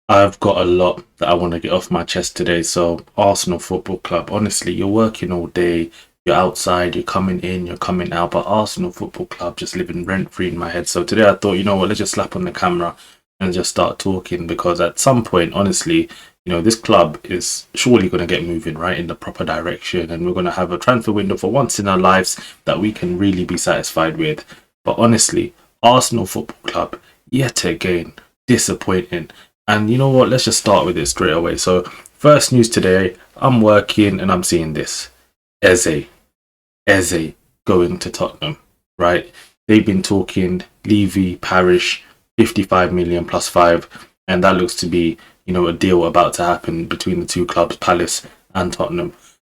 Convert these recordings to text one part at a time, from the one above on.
I've got a lot that I want to get off my chest today. So, Arsenal Football Club, honestly, you're working all day, you're outside, you're coming in, you're coming out, but Arsenal Football Club just living rent free in my head. So, today I thought, you know what, let's just slap on the camera and just start talking because at some point, honestly, this club is surely going to get moving right in the proper direction, and we're going to have a transfer window for once in our lives that we can really be satisfied with. But honestly, Arsenal Football Club, yet again, disappointing. And you know what? Let's just start with it straight away. So, first news today, I'm working and I'm seeing this. Eze going to Tottenham, right? They've been talking Levy, Parish, 55 million plus 5. And that looks to be, a deal about to happen between the two clubs, Palace and Tottenham.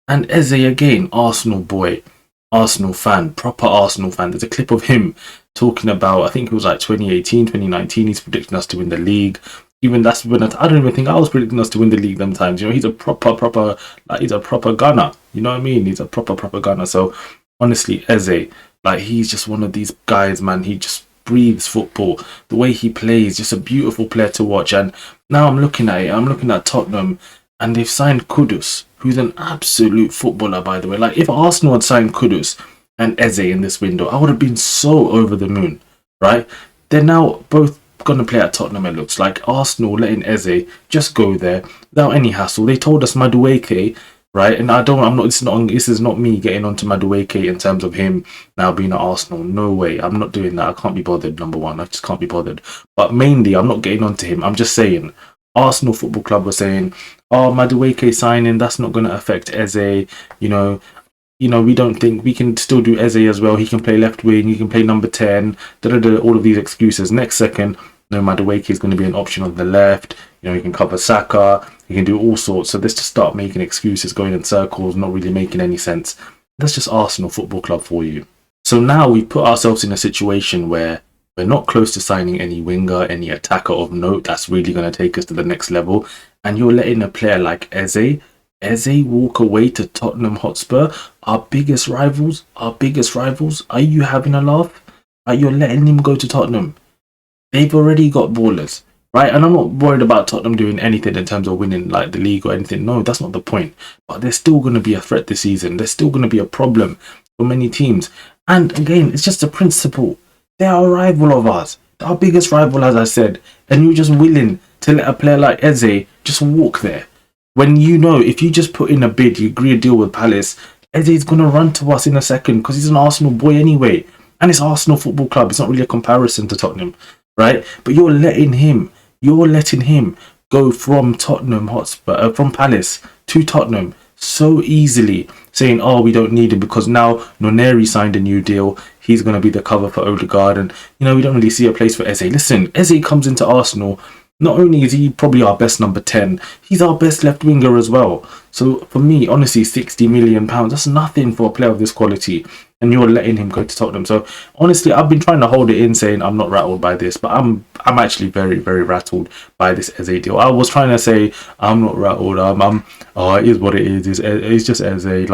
And Eze again, Arsenal boy, Arsenal fan, proper Arsenal fan. There's a clip of him talking about, I think it was like 2018, 2019. He's predicting us to win the league. Even that's when I don't even think I was predicting us to win the league them times. He's a proper, he's a proper gunner. You know what I mean? He's a proper gunner. So honestly, Eze, he's just one of these guys, man. He just breathes football. The way he plays, just a beautiful player to watch. And now I'm looking at it. I'm looking at Tottenham, and they've signed Kudus, who's an absolute footballer, by the way. If Arsenal had signed Kudus and Eze in this window, I would have been so over the moon, right? They're now both going to play at Tottenham. It looks like Arsenal letting Eze just go there without any hassle. They told us Madueke, right? And this is not me getting onto Madueke in terms of him now being at Arsenal. No way, I'm not doing that. I can't be bothered. Number one, I just can't be bothered. But mainly, I'm not getting onto him. I'm just saying, Arsenal Football Club was saying, "Oh, Madueke signing, that's not going to affect Eze." We don't think we can still do Eze as well. He can play left wing, he can play number 10, all of these excuses. Next second, Madueke is going to be an option on the left. He can cover Saka, he can do all sorts. So let's just start making excuses, going in circles, not really making any sense. That's just Arsenal Football Club for you. So now we put ourselves in a situation where we're not close to signing any winger, any attacker of note that's really going to take us to the next level. And you're letting a player like Eze walk away to Tottenham Hotspur, our biggest rivals. Are you having a laugh? You're letting him go to Tottenham. They've already got ballers, right? And I'm not worried about Tottenham doing anything in terms of winning the league or anything. No, that's not the point. But they're still going to be a threat this season. They're still going to be a problem for many teams. And again, it's just a principle. They're a rival of ours. Our biggest rival, as I said. And you're just willing to let a player like Eze just walk there. When if you just put in a bid, you agree a deal with Palace, Eze is going to run to us in a second because he's an Arsenal boy anyway. And it's Arsenal Football Club. It's not really a comparison to Tottenham, right? But you're letting him go from from Palace to Tottenham so easily, saying, "Oh, we don't need him because now Noneri signed a new deal. He's going to be the cover for Odegaard." And, we don't really see a place for Eze. Listen, Eze comes into Arsenal. Not only is he probably our best number 10, he's our best left winger as well. So for me, honestly, £60 million, that's nothing for a player of this quality. And you're letting him go to Tottenham. So honestly, I've been trying to hold it in, saying I'm not rattled by this, but I'm actually very, very rattled by this Eze deal. I was trying to say I'm not rattled. It is what it is. It's just Eze.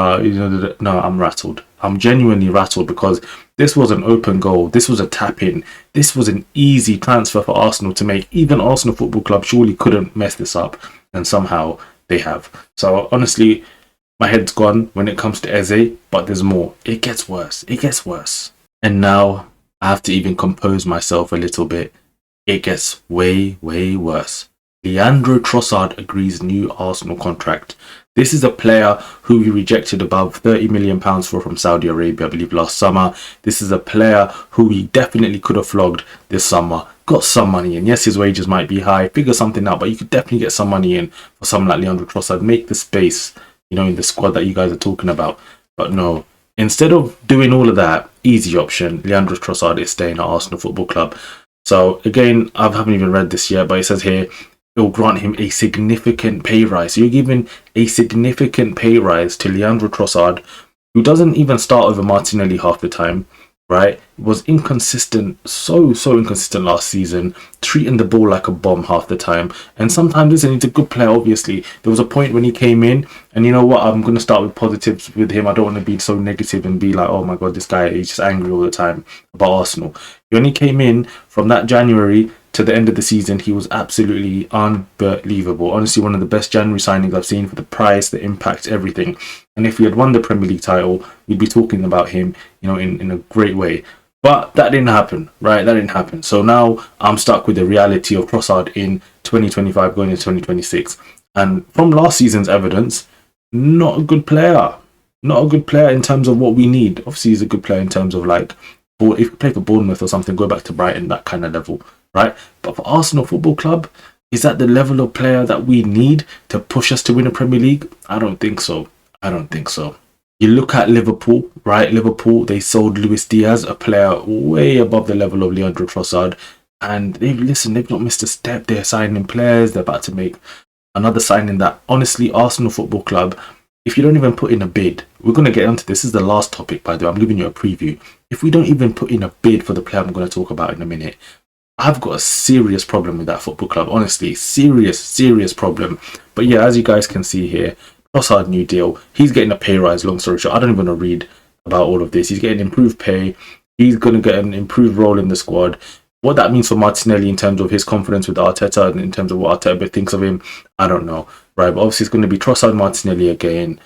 No, I'm rattled. I'm genuinely rattled because this was an open goal. This was a tap in. This was an easy transfer for Arsenal to make. Even Arsenal Football Club surely couldn't mess this up, and somehow they have. So honestly, my head's gone when it comes to Eze, but there's more. It gets worse. And now I have to even compose myself a little bit. It gets way, way worse. Leandro Trossard agrees new Arsenal contract. This is a player who we rejected above £30 million for from Saudi Arabia, I believe, last summer. This is a player who we definitely could have flogged this summer. Got some money in. Yes, his wages might be high. Figure something out, but you could definitely get some money in for someone like Leandro Trossard. Make the space, in the squad that you guys are talking about. But no, instead of doing all of that, easy option, Leandro Trossard is staying at Arsenal Football Club. So again, I haven't even read this yet, but it says here, it will grant him a significant pay rise. So you're giving a significant pay rise to Leandro Trossard, who doesn't even start over Martinelli half the time, right? Was inconsistent, so inconsistent last season, treating the ball like a bomb half the time. And sometimes, listen, he's a good player, obviously. There was a point when he came in, and you know what? I'm going to start with positives with him. I don't want to be so negative and be like, oh my God, this guy, he's just angry all the time about Arsenal. He only came in from that January to the end of the season, he was absolutely unbelievable. Honestly, one of the best January signings I've seen for the price, the impact, everything. And if we had won the Premier League title, we'd be talking about him, in a great way. But that didn't happen, right? That didn't happen. So now I'm stuck with the reality of Trossard in 2025 going into 2026. And from last season's evidence, not a good player. Not a good player in terms of what we need. Obviously, he's a good player in terms of like, if you play for Bournemouth or something, go back to Brighton, that kind of level, right? But for Arsenal Football Club, is that the level of player that we need to push us to win a Premier League? I don't think so. I don't think so. You look at Liverpool, right? Liverpool, they sold Luis Diaz, a player way above the level of Leandro Trossard. And they've not missed a step. They're signing players. They're about to make another signing that, honestly, Arsenal Football Club, if you don't even put in a bid, we're going to get onto this. This is the last topic, by the way. I'm giving you a preview. If we don't even put in a bid for the player I'm going to talk about in a minute, I've got a serious problem with that football club. Honestly, serious problem. But yeah, as you guys can see here, Trossard new deal. He's getting a pay rise, long story short. I don't even want to read about all of this. He's getting improved pay. He's going to get an improved role in the squad. What that means for Martinelli in terms of his confidence with Arteta and in terms of what Arteta thinks of him, I don't know. Right, but obviously it's going to be Trossard, Martinelli again.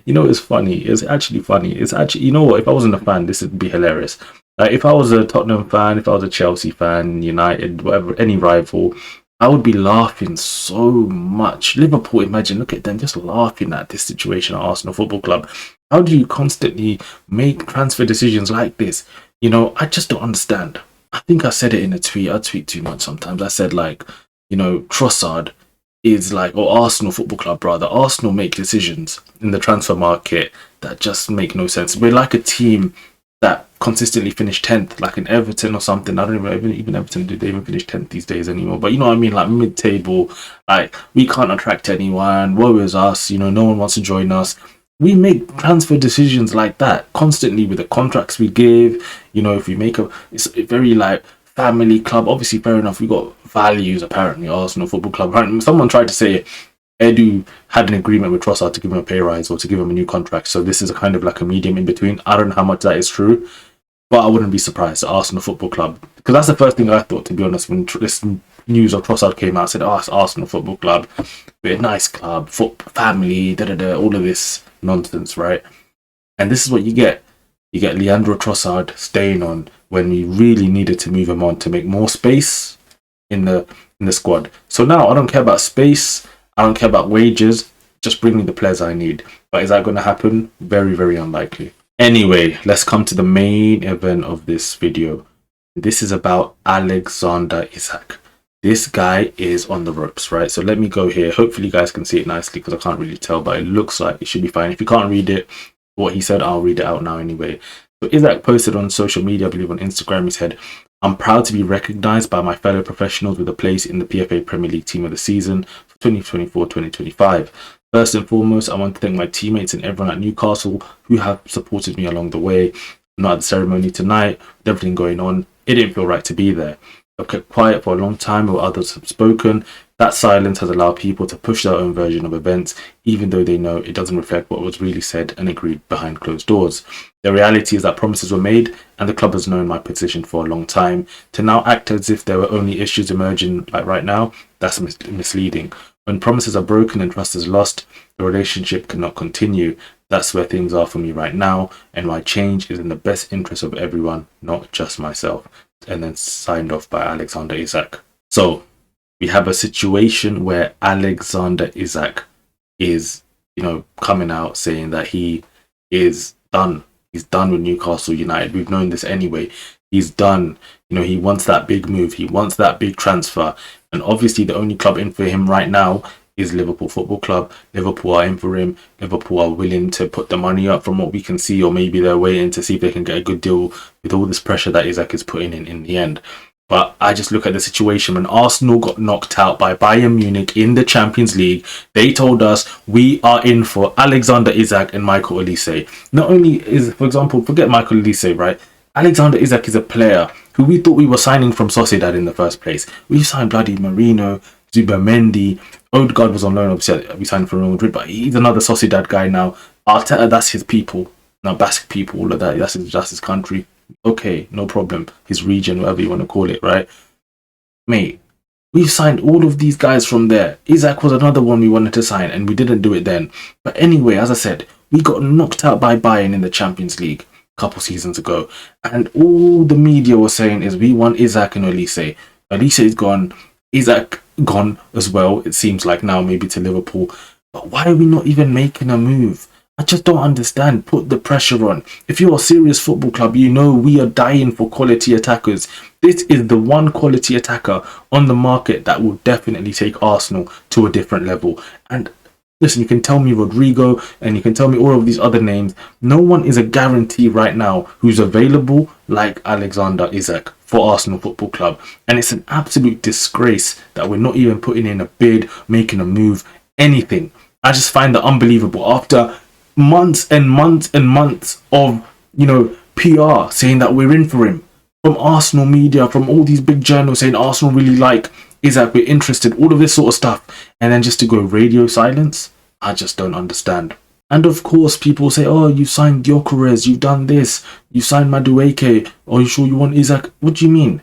It's funny. It's actually funny. It's actually, you know what? If I wasn't a fan, this would be hilarious. Like, if I was a Tottenham fan, if I was a Chelsea fan, United, whatever, any rival, I would be laughing so much. Liverpool, imagine, look at them just laughing at this situation at Arsenal Football Club. How do you constantly make transfer decisions like this? I just don't understand. I think I said it in a tweet. I tweet too much sometimes. I said, like, Trossard is like, or Arsenal Football Club, rather. Arsenal make decisions in the transfer market that just make no sense. We're like a team that consistently finish 10th, like in Everton or something. I don't even Everton, do they even finish 10th these days anymore? But you know what I mean, like mid-table, like we can't attract anyone, woe is us, no one wants to join us. We make transfer decisions like that constantly with the contracts we give. If we make it's a very like family club. Obviously, fair enough, we got values apparently, Arsenal Football Club. Someone tried to say Edu had an agreement with Trossard to give him a pay rise or to give him a new contract. So this is a kind of like a medium in between. I don't know how much that is true, but I wouldn't be surprised. Arsenal Football Club, because that's the first thing I thought, to be honest, when this news of Trossard came out. I said, oh, it's Arsenal Football Club, we're a nice club, family, all of this nonsense, right? And this is what you get. You get Leandro Trossard staying on when we really needed to move him on to make more space in the squad. So now I don't care about space. I don't care about wages. Just bring me the players I need. But is that going to happen? Very, very unlikely. Anyway, let's come to the main event of this video. This is about Alexander Isak. This guy is on the ropes, right? So let me go here. Hopefully you guys can see it nicely because I can't really tell, but it looks like it should be fine. If you can't read it, what he said, I'll read it out now anyway. So Isak posted on social media, I believe on Instagram, he said, "I'm proud to be recognised by my fellow professionals with a place in the PFA Premier League Team of the Season for 2024-2025. First and foremost, I want to thank my teammates and everyone at Newcastle who have supported me along the way. I'm not at the ceremony tonight, with everything going on. It didn't feel right to be there. I've kept quiet for a long time while others have spoken. That silence has allowed people to push their own version of events, even though they know it doesn't reflect what was really said and agreed behind closed doors. The reality is that promises were made, and the club has known my position for a long time. To now act as if there were only issues emerging like right now, that's misleading. When promises are broken and trust is lost, the relationship cannot continue. That's where things are for me right now, and my change is in the best interest of everyone, not just myself." And then signed off by Alexander Isak. So we have a situation where Alexander Isak is, coming out saying that he is done. He's done with Newcastle United. We've known this anyway. He's done. He wants that big move. He wants that big transfer. And obviously the only club in for him right now is Liverpool Football Club. Liverpool are in for him. Liverpool are willing to put the money up from what we can see, or maybe they're waiting to see if they can get a good deal with all this pressure that Isak is putting in the end. But I just look at the situation when Arsenal got knocked out by Bayern Munich in the Champions League. They told us we are in for Alexander Isak and Michael Olise. Not only is, for example, forget Michael Olise, right? Alexander Isak is a player who we thought we were signing from Sociedad in the first place. We signed bloody Marino, Zubamendi. Odegaard was on loan, obviously we signed for Real Madrid, but he's another Sociedad guy now. Arteta, that's his people. Now Basque people, all of that, that's his country. Okay, no problem. His region, whatever you want to call it, right? Mate, we've signed all of these guys from there. Isak was another one we wanted to sign, and we didn't do it then. But anyway, as I said, we got knocked out by Bayern in the Champions League a couple seasons ago, and all the media was saying is we want Isak and Olise. Olise is gone. Isak gone as well. It seems like now maybe to Liverpool. But why are we not even making a move? I just don't understand. Put the pressure on. If you're a serious football club, you know we are dying for quality attackers. This is the one quality attacker on the market that will definitely take Arsenal to a different level. And listen, you can tell me Rodrigo and you can tell me all of these other names. No one is a guarantee right now who's available like Alexander Isak for Arsenal Football Club. And it's an absolute disgrace that we're not even putting in a bid, making a move, anything. I just find that unbelievable. After months and months and months of, PR saying that we're in for him, from Arsenal media, from all these big journals saying Arsenal really like Isak, we're interested, all of this sort of stuff, and then just to go radio silence, I just don't understand. And of course, people say, oh, you signed Gyökeres, you've done this, you signed Madueke, are you sure you want Isak? What do you mean?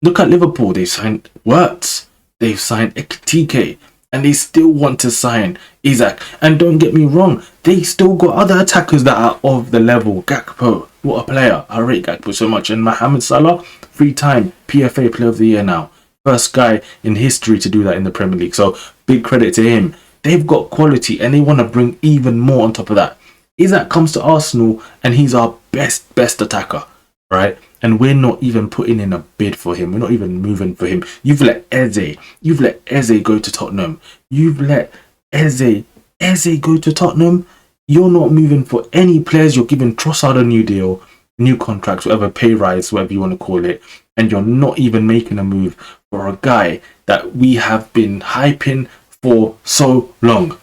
Look at Liverpool, they signed Wirtz, they've signed Ekitike, and they still want to sign Isak. And don't get me wrong, they still got other attackers that are of the level. Gakpo, what a player. I rate Gakpo so much. And Mohamed Salah, 3-time PFA Player of the Year now. First guy in history to do that in the Premier League. So big credit to him. They've got quality and they want to bring even more on top of that. Isak comes to Arsenal and he's our best attacker, right? And we're not even putting in a bid for him. We're not even moving for him. You've let Eze go to Tottenham. You've let Eze go to Tottenham. You're not moving for any players. You're giving Trossard a new deal, new contracts, whatever, pay rise, whatever you want to call it. And you're not even making a move for a guy that we have been hyping for so long.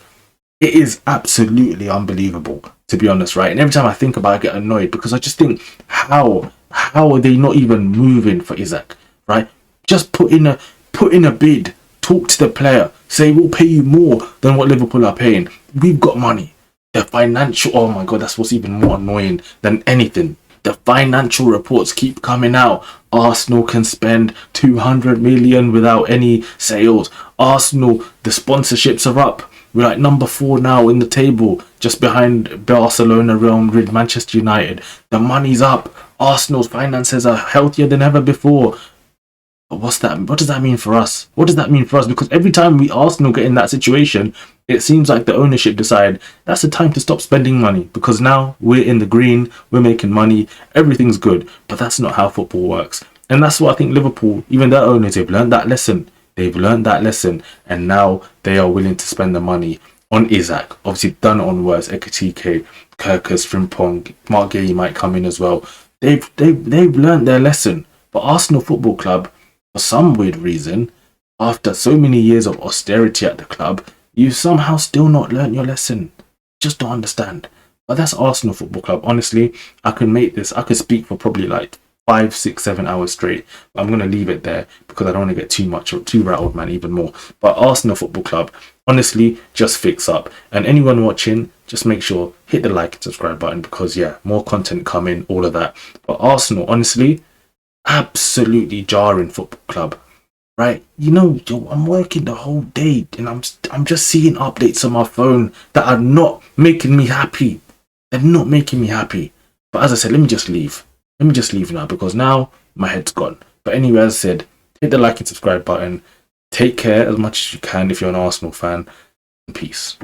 It is absolutely unbelievable, to be honest, right? And every time I think about it, I get annoyed because I just think, how are they not even moving for Isak, right? Just put in a bid, talk to the player, say we'll pay you more than what Liverpool are paying. We've got money. The financial, oh my God, that's what's even more annoying than anything. The financial reports keep coming out. Arsenal can spend 200 million without any sales. Arsenal, the sponsorships are up. We're like number 4 now in the table, just behind Barcelona, Real Madrid, Manchester United. The money's up. Arsenal's finances are healthier than ever before. But what's that? What does that mean for us? What does that mean for us? Because every time we Arsenal get in that situation, it seems like the ownership decide that's the time to stop spending money because now we're in the green, we're making money, everything's good. But that's not how football works. And that's what I think Liverpool, even their owners, they've learned that lesson. They've learned that lesson, and now they are willing to spend the money on Isak. Obviously, done it on worse. Ekitike, Kirkus, Frimpong, Mark Gay might come in as well. They've learned their lesson. But Arsenal Football Club, for some weird reason, after so many years of austerity at the club, you somehow still not learned your lesson. Just don't understand. But that's Arsenal Football Club. Honestly, I could speak for probably like 5, 6, 7 hours straight. But I'm going to leave it there because I don't want to get too rattled, man, even more. But Arsenal Football Club, honestly, just fix up. And anyone watching, just make sure, hit the like and subscribe button because, yeah, more content coming, all of that. But Arsenal, honestly, absolutely jarring football club, right? I'm working the whole day and I'm just seeing updates on my phone that are not making me happy. They're not making me happy. But as I said, let me just leave now because now my head's gone. But anyway, as I said, hit the like and subscribe button. Take care as much as you can if you're an Arsenal fan. And peace.